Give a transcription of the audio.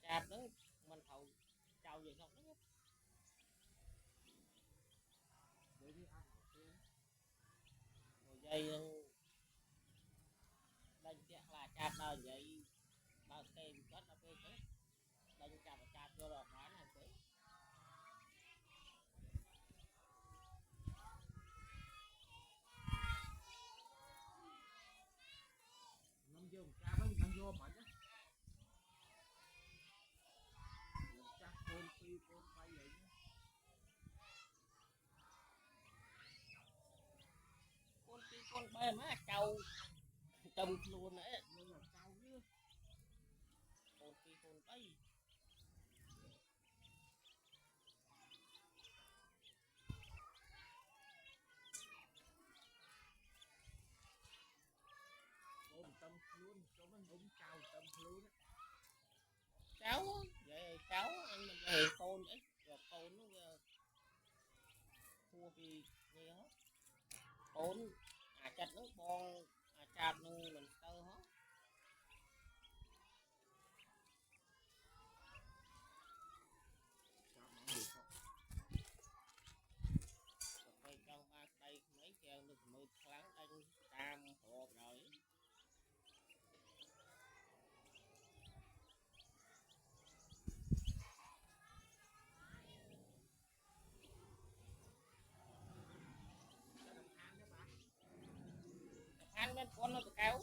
chạp đó mình thầu trâu vậy không đó vậy đi ăn rồi dây đánh tiếc là chạp là vậy bao kê cất là phê chết đánh chạp vô rồi bán là phê năm vô cha với năm vô mà chứ chắc con phi con bay vậy nhá con tí con bê má trâu trầm luôn đấy nhưng mà cao chứ con tí con bay con tâm luôn cho nó ngúng cao tâm luôn á cháu vậy cháu anh mình về con đấy rồi con nó thua vì gì hết con chặt nó bon chạp nó mình tơ hết sao mà được không rồi quay trong ba đây mấy keo được mười tháng anh tam hộp rồi cho đồng than đó bà ăn bên con nó kéo